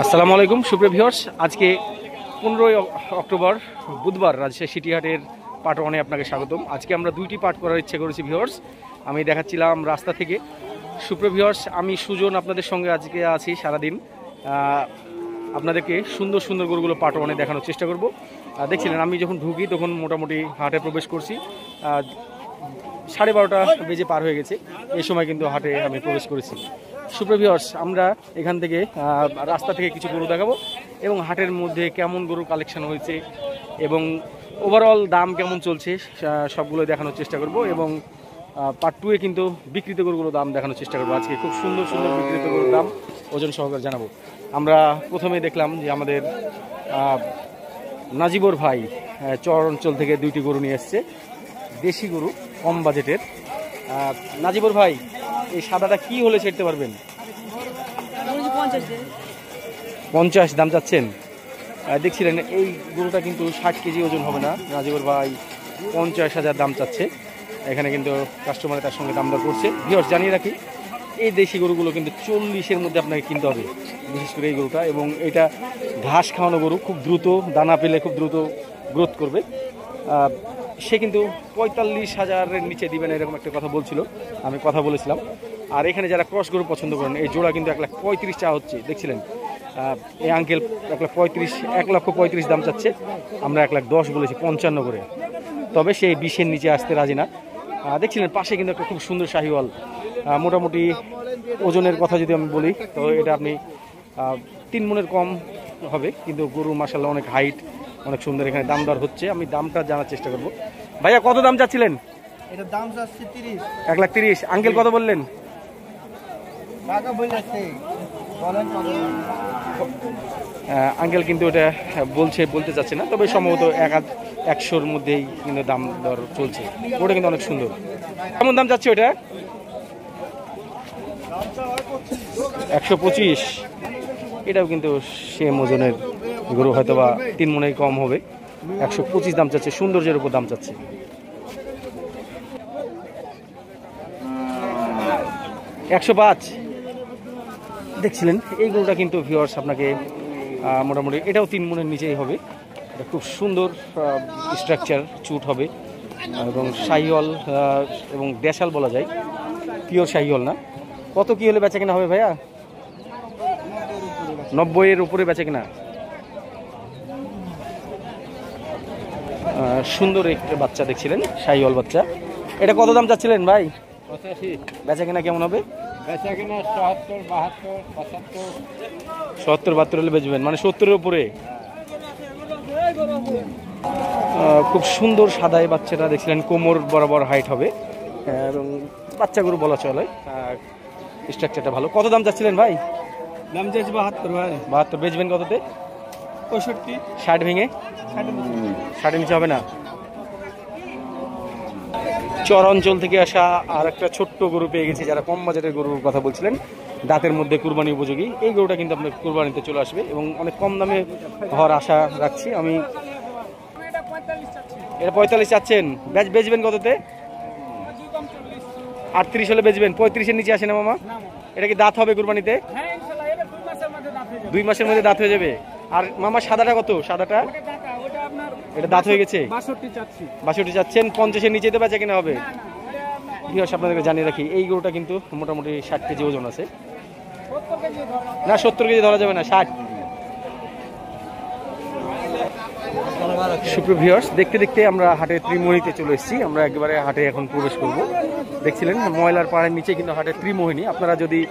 আসসালামু আলাইকুম সুপ্রিয় ভিউয়ার্স, আজকে 15ই অক্টোবর বুধবার রাজশাহী সিটি হাটের পার্ট 1-এ আপনাকে স্বাগতম। আজকে আমরা দুইটি পার্ট করার ইচ্ছে করেছি ভিউয়ার্স। আমি দেখাচ্ছিলাম রাস্তা থেকে। সুপ্রিয় ভিউয়ার্স, আমি সুজন আপনাদের সঙ্গে আজকে আছি সারাদিন। আপনাদেরকে সুন্দর সুন্দর গরুগুলো পার্ট 1-এ দেখানোর চেষ্টা করব। দেখছিলেন আমি যখন ঢুকি তখন মোটামুটি হাটে প্রবেশ করছি, 12:30 বেজে পার হয়ে গেছে। এই সময় কিন্তু হাটে আমি প্রবেশ করেছি। সুপ্রিয় ভিউয়ার্স, আমরা এখান থেকে রাস্তা থেকে কিছু গরু দেখাবো এবং হাটের মধ্যে কেমন গরু কালেকশন হয়েছে এবং ওভারঅল দাম কেমন চলছে সবগুলো দেখানোর চেষ্টা করব। এবং পার্ট 2-এ কিন্তু বিক্রিত গরুগুলো দাম দেখানোর চেষ্টা করবো। আজকে খুব সুন্দর সুন্দর বিক্রিত গরুর দাম ওজন সহকারে জানাবো। আমরা প্রথমে দেখলাম যে আমাদের নাজিবর ভাই চর অঞ্চল থেকে দুইটি গরু নিয়ে এসছে, দেশি গরু, কম বাজেটের। নাজিবর ভাই, এই সাদাটা কি হলে ছেড়তে পারবেন? 50 দাম চাচ্ছেন। দেখছিলেন এই গরুটা কিন্তু 60 কেজি ওজন হবে না। নাজিবর ভাই 50,000 দাম চাচ্ছে। এখানে কিন্তু কাস্টমার তার সঙ্গে দাম দর করছে। ভিউয়ার্স, জানিয়ে রাখি এই দেশি গরুগুলো কিন্তু 40-এর মধ্যে আপনাকে কিনতে হবে, বিশেষ করে এই গরুটা। এবং এটা ঘাস খাওয়ানো গরু, খুব দ্রুত দানা পেলে খুব দ্রুত গ্রোথ করবে। সে কিন্তু 45,000-এর নিচে দিবেন এরকম একটা কথা বলছিল, আমি কথা বলেছিলাম। আর এখানে যারা ক্রস গরু পছন্দ করেন, এই জোড়া কিন্তু 1,35,000 চা হচ্ছে। দেখছিলেন এই আঙ্কেল 1,35,000 দাম চাচ্ছে। আমরা 1,10,000 বলেছি, 55 করে। তবে সেই 20-এর নিচে আসতে রাজি না। দেখছিলেন পাশে কিন্তু একটা খুব সুন্দর শাহিওয়াল। মোটামুটি ওজনের কথা যদি আমি বলি তো এটা আপনি 3 মণের কম হবে, কিন্তু গরু মাশাআল্লাহ অনেক হাইট, অনেক সুন্দর। এখানে দাম দর হচ্ছে, আমি দামটা জানার চেষ্টা করব। ভাইয়া, কত দাম চাচ্ছিলেন? এটা দাম চাচ্ছি 30। 1,30,000। আঙ্কেল কত বললেন? টাকা বলেছে বলেন কত? আঙ্কেল কিন্তু এটা বলতে চাচ্ছে না, তবে সম্ভবত 100-র মধ্যেই কিন্তু দাম দর চলছে। ওটা কিন্তু অনেক সুন্দর। কেমন দাম চাচ্ছে ওটা? 125। এটাও কিন্তু সেম ওজনের গরু, হয়তো বা 3 মণের কম হবে। 125 দাম চাচ্ছে, সৌন্দর্যের উপর দাম চাচ্ছে। 105 দেখছিলেন এই গরুটা কিন্তু ভিউয়ার্স আপনাকে মোটামুটি এটাও 3 মণের নিচেই হবে। এটা খুব সুন্দর স্ট্রাকচার, চুট হবে এবং শাহিওয়াল এবং দেশাল বলা যায়, পিওর শাহিওয়াল না। কত কি হলে বেচা কেনা হবে ভাইয়া? 90-এর উপরে বেচা কেনা। সুন্দর একটা বাচ্চা দেখছিলেন, শাহিওয়াল বাচ্চা। এটা কত দাম চাচ্ছিলেন ভাই? 85। বেচা কেনা কেমন হবে? বেচা কিনা 70, 72, 75। 70-72 হলে বেচবেন, মানে 70-এর উপরে। খুব সুন্দর সাদা এই বাচ্চাটা দেখছিলেন, কোমর বরাবর হাইট হবে এবং বাচ্চা গরু বলা চলে। স্ট্রাকচারটা ভালো। কত দাম চাচ্ছিলেন ভাই? দাম চাচ্ছি 72 ভাই। 72 বেচবেন কততে? 65। 60 ভেঙে? 60 নিচে হবে না। চর অঞ্চল থেকে আসা আর একটা ছোট্ট গরু পেয়ে গেছি, যারা কম বাজারের গরুর কথা বলছিলেন, দাঁতের মধ্যে কুরবানি উপযোগী। এই গরুটা কিন্তু আপনার কুরবানিতে চলে আসবে এবং অনেক কম দামে হওয়ার আশা রাখছি আমি। এটা 45 চাচ্ছেন, বেচবেন কততে? 38 হলে বেচবেন। 35-এর নিচে আসে না মামা? এটা কি দাঁত হবে কুরবানিতে? 2 মাসের মধ্যে দাঁত হয়ে যাবে। আর মামা সাদাটা কত? সাদাটা এটা দাঁত হয়ে গেছে। 62 চাচ্ছেন। 50-এর নিচে তো বেচা কিনা হবে। ভিউয়ার্স, আপনাদেরকে জানিয়ে রাখি এই গরুটা কিন্তু মোটামুটি 60 কেজি ওজন আছে। না, 70 কেজি ধরা যাবে না, 60। সুপ্রিয় ভিউয়ার্স, দেখতে দেখতে আমরা হাটের ত্রিমোহিনীতে চলে এসেছি। আমরা একেবারে হাটে এখন প্রবেশ করব। দেখছিলেন ময়লার পাড়ের নিচে কিন্তু হাটের ত্রিমোহিনী। আপনারা যদি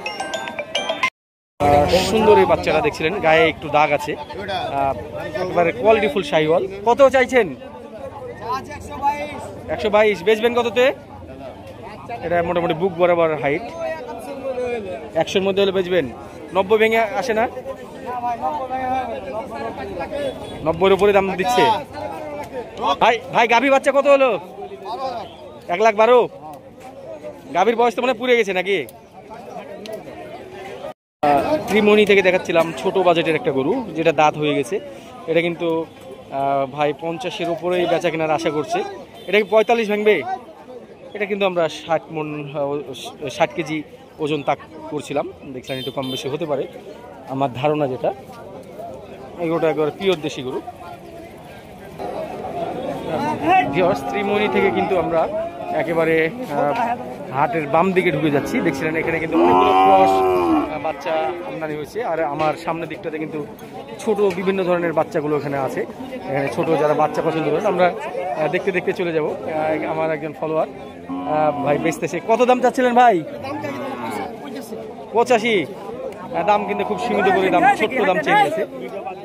সুন্দর এই বাচ্চারা দেখছিলেন, গায়ে একটু দাগ আছে, একেবারে কোয়ালিটিফুল শাহিওয়াল। কত চাইছেন? 122। বেচবেন কততে? এটা মোটামুটি বুক বরাবর হাইট, 100-এর মধ্যে হলে বেচবেন। 90 ভেঙে আসে না? 90-এর উপরে দাম দিচ্ছে ভাই। গাভী বাচ্চা কত হলো? 1,12,000। গাভীর বয়স তো মানে পুড়ে গেছে নাকি? ত্রিমণি থেকে দেখাচ্ছিলাম ছোট বাজেটের একটা গরু, যেটা দাঁত হয়ে গেছে। এটা কিন্তু ভাই 50-এর উপরেই বেচা কেনার আশা করছে। এটা কি 45 ভাঙবে? এটা কিন্তু আমরা 60 কেজি ওজন তাক করছিলাম, দেখছিলাম একটু কম বেশি হতে পারে আমার ধারণা যেটা। এই গরুটা একবার পিওর দেশি গরু। ত্রিমণি থেকে কিন্তু আমরা একেবারে হাটের বাম দিকে ঢুকে যাচ্ছি। দেখছিলেন এখানে কিন্তু অনেকগুলো ক্রস বাচ্চা আমদানি হয়েছে, আর আমার সামনের দিকটাতে কিন্তু ছোট বিভিন্ন ধরনের বাচ্চাগুলো এখানে আছে। এখানে ছোট যারা বাচ্চা পছন্দ করেন আমরা দেখতে দেখতে চলে যাব। আমার একজন ফলোয়ার ভাই বেচতেছে। কত দাম চাচ্ছিলেন ভাই? 85। দাম কিন্তু খুব সীমিত করে দাম, ছোট্ট দাম চেয়ে গেছে।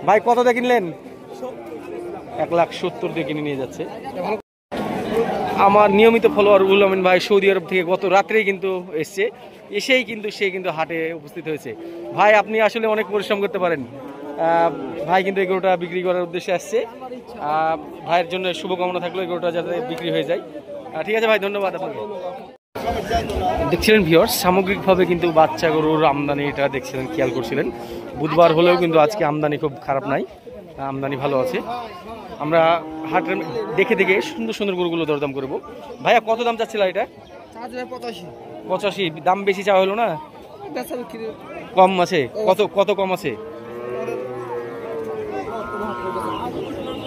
ভাই কত দিয়ে কিনলেন? 1,70,000 দিয়ে কিনে নিয়ে যাচ্ছে আমার নিয়মিত ফলোয়ার রুহুল আমিন ভাই। সৌদি আরব থেকে গত রাত্রেই কিন্তু এসছে, এসেই কিন্তু সে কিন্তু হাটে উপস্থিত হয়েছে। ভাই আপনি আসলে অনেক পরিশ্রম করতে পারেন। ভাই কিন্তু এই গরুটা বিক্রি করার উদ্দেশ্যে আসছে। ভাইয়ের জন্য শুভকামনা থাকলো এই গরুটা যাতে বিক্রি হয়ে যায়। ঠিক আছে ভাই, ধন্যবাদ আপনাকে। দেখছিলেন ভিউয়ার্স, সামগ্রিকভাবে কিন্তু বাচ্চা গরুর আমদানিটা দেখছিলেন, খেয়াল করছিলেন। বুধবার হলেও কিন্তু আজকে আমদানি খুব খারাপ নাই, আমদানি ভালো আছে। আমরা হাটের দেখে দেখে সুন্দর সুন্দর গরুগুলো দরদাম করবো। ভাইয়া কত দাম চাচ্ছিল এটা? 85। দাম বেশি চাওয়া হলো না? কম আছে? কত কত কম আছে?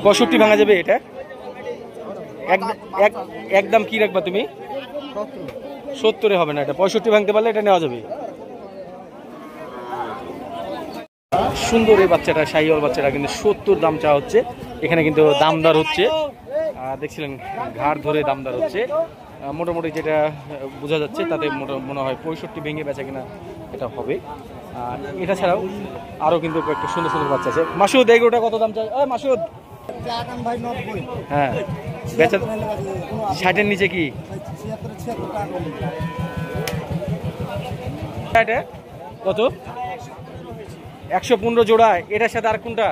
65 ভাঙা যাবে এটা? একদম কি রাখবা তুমি? 70 হবে না, এটা 65 ভাঙতে পারলে এটা নেওয়া যাবে। সুন্দর এই বাচ্চাটা, শাহিওয়াল বাচ্চাটা কিন্তু 70 দাম চাওয়া হচ্ছে। এখানে কিন্তু দামদার হচ্ছে, দেখছিলেন ঘাড় ধরে দামদার হচ্ছে। মোটামুটি যেটা বোঝা যাচ্ছে তাতে মনে হয় 65 ভেঙে বেচা কিনা এটা হবে। আর এটা ছাড়াও আরও কিন্তু একটা সুন্দর সুন্দর বাচ্চা আছে। মাসুদ এই গরুটা কত দাম চাই? মাসুদ হ্যাঁ, বেচা 60-এর নিচে কি? এটা কত? 115 জোড়া। এটার সাথে আর কোনটা?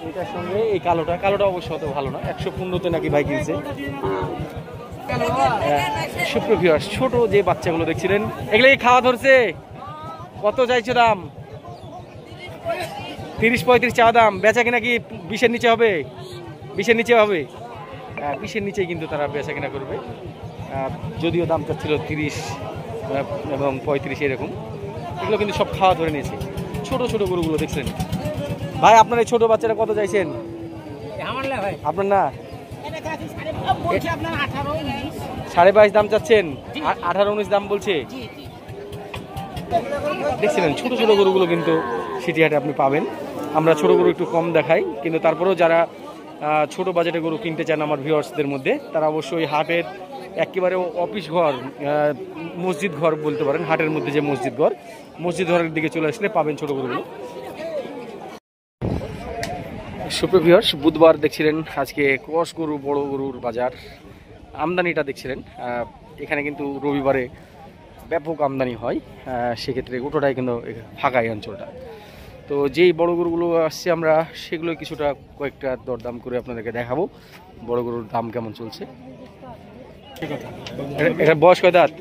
এটার সঙ্গে এই কালোটা। কালোটা অবশ্য অত ভালো না, 115-তে নাকি ভাই কিনছে। সুপ্রিয় ছোট যে বাচ্চাগুলো দেখছিলেন এগুলো কি খাওয়া ধরছে? কত চাইছো দাম? 30-35 চা দাম। বেচা কিনা কি 20-এর নিচে হবে? 20-এর নিচে হবে? 20-এর নিচেই কিন্তু তারা বেচা কিনা করবে। যদিও দাম চাচ্ছিল 30 এবং 35 এরকম। এগুলো কিন্তু সব খাওয়া ধরে নিয়েছে। ছোট ছোট গরুগুলো দেখছেন ভাই। আপনার এই ছোট বাচ্চারা কত চাইছেন? আপনার না 22.5 দাম চাচ্ছেন, 18-19 দাম বলছে। দেখছিলেন ছোট ছোট গরুগুলো কিন্তু সিটি হাটে আপনি পাবেন। আমরা ছোট গরু একটু কম দেখাই, কিন্তু তারপরেও যারা ছোট বাজেটে গরু কিনতে চান আমার ভিউয়ার্সদের মধ্যে, তারা অবশ্যই হাটের একেবারে অফিস ঘর, মসজিদ ঘর বলতে পারেন, হাটের মধ্যে যে মসজিদ ঘরের দিকে চলে আসলে পাবেন ছোট গরুগুলো। সুপ্রিয় ভিউয়ার্স, বুধবার দেখছিলেন আজকে ক্রস গরু, বড় গরুর বাজার আমদানিটা দেখছিলেন। এখানে কিন্তু রবিবারে ব্যাপক আমদানি হয়, সেক্ষেত্রে গোটাটাই কিন্তু ফাঁকা এই অঞ্চলটা। তো যেই বড় গরুগুলো আসছে আমরা সেগুলো কিছুটা কয়েকটা দরদাম করে আপনাদেরকে দেখাবো বড় গরুর দাম কেমন চলছে। এটা বয়স কয় দাঁত?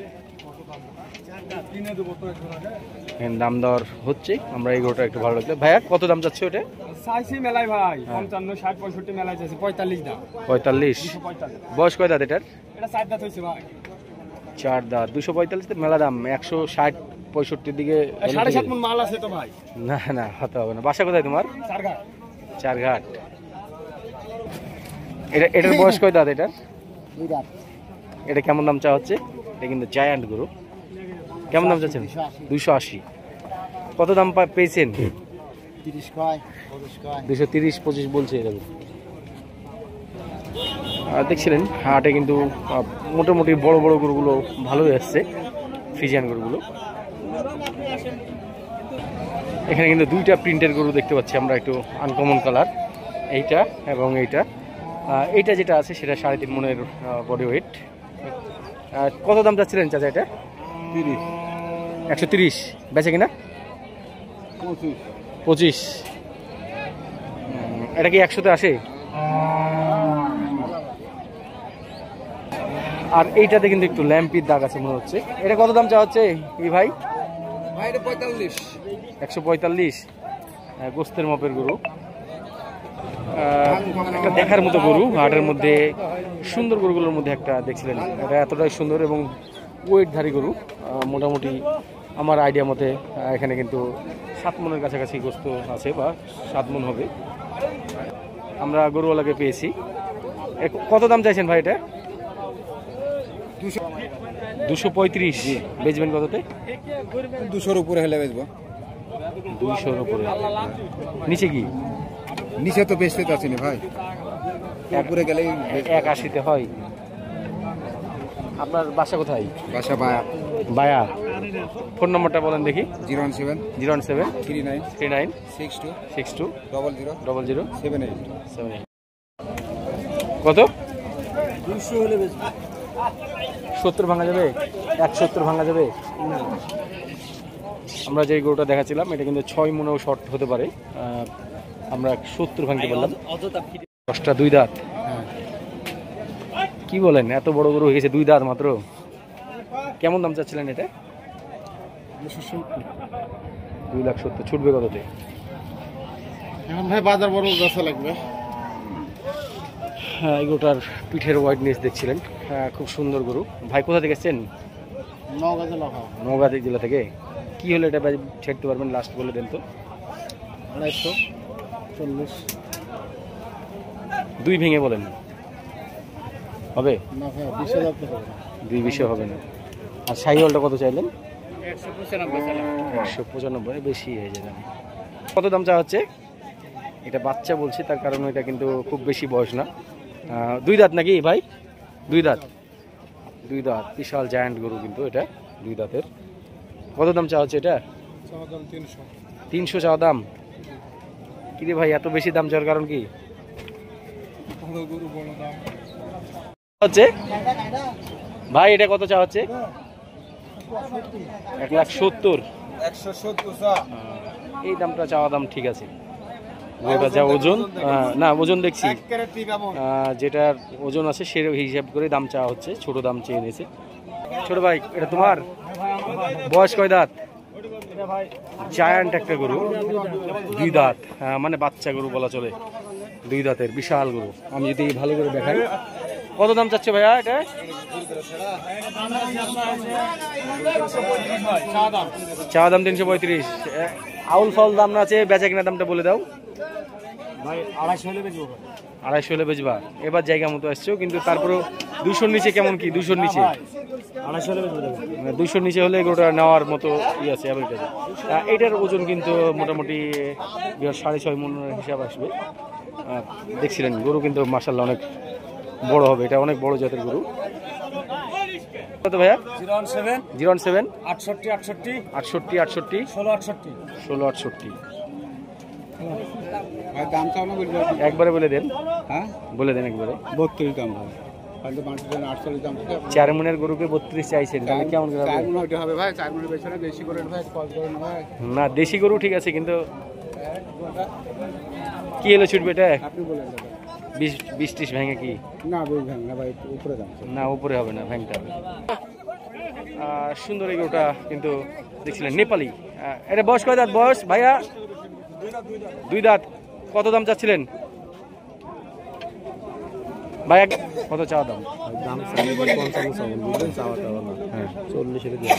দাম দর হচ্ছে। আমরা এই গরুটা একটু ভালো লাগলো। ভাইয়া কত দাম যাচ্ছে ওটা? চাইছি মেলায় ভাই 55, 60, 65 মেলায় যাচ্ছে 45 দাম। 45। বয়স কয় দাঁত এটার? এটা 4 দাঁত হইছে ভাই। 4 দাঁত। 245 তে মেলা দাম। 160-65 দিকে 7.5 মণ মাল আছে তো ভাই। না না হতে হবে না। বাসা কোথায় তোমার? চারঘাট। এটার বয়স কয় দাঁত এটার? 2 দাঁত। এটা কেমন দাম চাওয়া হচ্ছে? এটা কিন্তু জায়ান্ট গরু। কেমন দাম চাচ্ছেন? 280। কত দাম পেয়েছেন? 30 কয়, 25 কয়। 230-25 বলছে এরকম। আর দেখছিলেন হাটে কিন্তু মোটামুটি বড় বড় গরুগুলো ভালোই আসছে, ফ্রিজিয়ান গরুগুলো। এখানে কিন্তু 2টা প্রিন্টের গরু দেখতে পাচ্ছি আমরা, একটু আনকমন কালার, এইটা এবং এইটা। এইটা যেটা আছে সেটা 3.5 মণের বডি ওয়েট। কত দাম যাচ্ছিলেন চাচা এটা? 30। 130। বেচে কিনা 25। এটা কি 100-তে আসে? আর এইটাতে কিন্তু একটু ল্যাম্পির দাগ আছে মনে হচ্ছে। এটা কত দাম চাওয়া হচ্ছে এই ভাই? 145। গোস্তের মাপের গরু, একটা দেখার মতো গরু। হাটের মধ্যে সুন্দর গরুগুলোর মধ্যে একটা দেখছিলেন, এটা এতটাই সুন্দর এবং ওয়েটধারী গরু, মোটামুটি আমার আইডিয়া মতে এখানে কিন্তু 7 মনের কাছাকাছি গোস্ত আছে বা 7 মন হবে। আমরা গরুওয়ালাকে পেয়েছি। কত দাম চাইছেন ভাই এটা? 235। বেচবেন কততে? 200-র উপরে হলে বেচবো। 200-র উপরে। নিচে কি? নিচে তো বেচতে চাচ্ছি না ভাই, উপরে গেলেই 180-তে হয়। আপনার বাসা কোথায়? বাসা বায়া। বায়া। ফোন নম্বরটা বলেন দেখি। 017 017 39 39 62 62 00 00 78। 78। কত? 200 হলে বেচবো। 70 ভাঙা যাবে? 170 ভাঙা যাবে? আমরা যে গরুটা দেখাচ্ছিলাম এটা কিন্তু 6 মনেও শর্ট হতে পারে। আমরা 70 ভাঙতে পারলাম। 10টা 2 দাঁত। কি বলেন, এত বড় গরু হয়ে গেছে 2 দাঁত মাত্র। কেমন দাম চাচ্ছিলেন এটা? 2,70,000। ছুটবে কততে? এখন ভাই বাজার বড় গাছ লাগবে। হ্যাঁ, এই গরুটার পিঠের ওয়াইডনেস দেখছিলেন। হ্যাঁ, খুব সুন্দর গরু। ভাই কোথা থেকে এসছেন? নওগাঁ জেলা থেকে। কি হলে এটা ছেড়তে পারবেন লাস্ট বলে দেন তো। 240। 2 ভেঙে বলেন হবে? না ভাই 20,000 টাকা। 220 হবে না। আর সাইওয়ালটা কত চাইলেন? 195। বেশি হয়ে যাবে। কত দাম চা হচ্ছে? এটা বাচ্চা বলছি তার কারণ এটা কিন্তু খুব বেশি বয়স না। 2 দাঁত নাকি ভাই? 2 দাঁত। 2 দাঁত। বিশাল জায়ান্ট গরু কিন্তু এটা 2 দাঁতের। কত দাম চা হচ্ছে এটা? 300 চাওয়া দাম। কি রে ভাই, এত বেশি দাম চাওয়ার কারণ কি হচ্ছে ভাই? এটা কত চা হচ্ছে? 1,70,000। 170 এই দামটা চাওয়া দাম ঠিক আছে। গরুটা যা ওজন, না ওজন দেখছি যেটার ওজন আছে সে হিসাব করে দাম চাওয়া হচ্ছে। ছোট দাম চেয়ে নিয়েছে। ছোট ভাই, এটা তোমার? বয়স কয় দাঁত? জায়ান্ট একটা গরু, 2 দাঁত। মানে বাচ্চা গরু বলা চলে। 2 দাঁতের বিশাল গরু। আমি যদি ভালো করে দেখাই, কত দাম চাচ্ছে ভাইয়া এটা? চা দাম 335। আউল ফাউল দাম না আছে, বেচা কিনা দামটা বলে দাও। ভাই 250 হলে বেচবো। 250 হলে বেচবা? এবার জায়গা মতো আসছো, কিন্তু তারপরেও 200-র নিচে কেমন কি? 200-র নিচে? 250 হলে বেচবো। 200-র নিচে হলে গরুটা নেওয়ার মতো ই আছে অ্যাবিলিটি আছে। এটার ওজন কিন্তু মোটামুটি 6.5 মনের হিসাব আসবে। দেখছিলেন গরু কিন্তু মাশাআল্লাহ অনেক বড় হবে। এটা অনেক বড় জাতের গরু। কত ভাইয়া? 017 017 68 68 68 68 16 68 16 68। ভাই দাম চাও না বলবো? একবারে বলে দেন। হ্যাঁ বলে দেন একবারে। 32 দাম ভাই। হয়তো 48 দাম থেকে 4 মনের গরুকে 32 চাইছেন, তাহলে কেমন করে হবে? 4 মন হইতে হবে ভাই। 4 মনের পেছনে বেশি করে ভাই, কল করে না ভাই। না, দেশি গরু ঠিক আছে, কিন্তু কি হলো ছুটবে এটা? আপনি বলেন দাদা। 20-30 ভেঙে কি? না বই ভাঙ না ভাই, উপরে দাম। না, উপরে হবে না, ভাঙতে হবে। সুন্দর এই গরুটা কিন্তু দেখছিলেন, নেপালি। এটা বয়স কয় দাঁত বয়স ভাইয়া? 2 দাঁত। কত দাম চাচ্ছিলেন ভাইয়া? কত চাওয়া দাম? দাম 55 চাওয়া দাও না। হ্যাঁ, 40 এর দিয়ে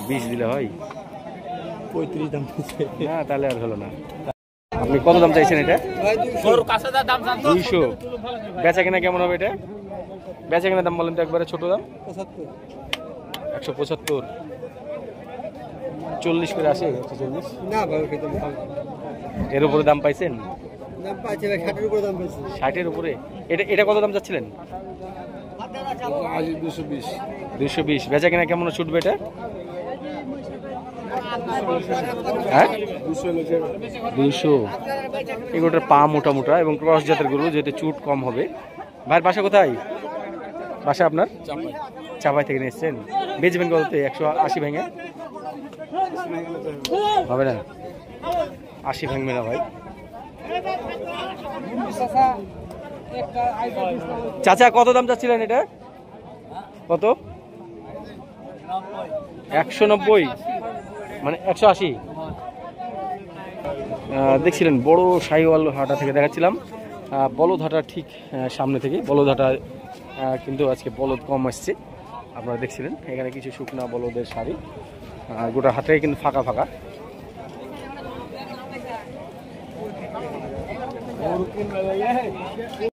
20 দিলে হয়। 35 দাম দিতে। না, তাহলে আর হলো না। আপনি কত দাম চাইছেন এটা? 200। বেচা কিনা কেমন হবে এটা? বেচা কিনা দাম বলেন তো একবারে, ছোট দাম। 75। 175। 40 করে আসে? 140? না ভাই, ওটা দাম এর উপরে দাম পাইছেন? দাম পাইছে ভাই, 60 এর উপরে দাম পাইছে। 60-এর উপরে? এটা কত দাম চাচ্ছিলেন? আজ 220। 220। বেচা কিনা কেমন ছুটবে এটা? হ্যাঁ, 200। এগুলোটার পা মোটা মোটা এবং ক্রস জাতের গরু, যেহেতু চুট কম হবে। ভাইয়ের বাসা কোথায়? বাসা আপনার চাপাই থেকে নিয়ে এসছেন। বেচবেন কততে? 180 ভেঙে হবে না? 80 ভাঙবে না ভাই। চাচা কত দাম চাচ্ছিলেন এটা? কত? 190, মানে 180। দেখছিলেন বড় শাহিওয়াল হাটা থেকে দেখাচ্ছিলাম। বলদ হাটা ঠিক সামনে থেকে। বলদ হাটা কিন্তু আজকে বলদ কম আসছে। আপনারা দেখছিলেন এখানে কিছু শুকনা বলদের শাড়ি, গোটা হাতে কিন্তু ফাঁকা ফাঁকা।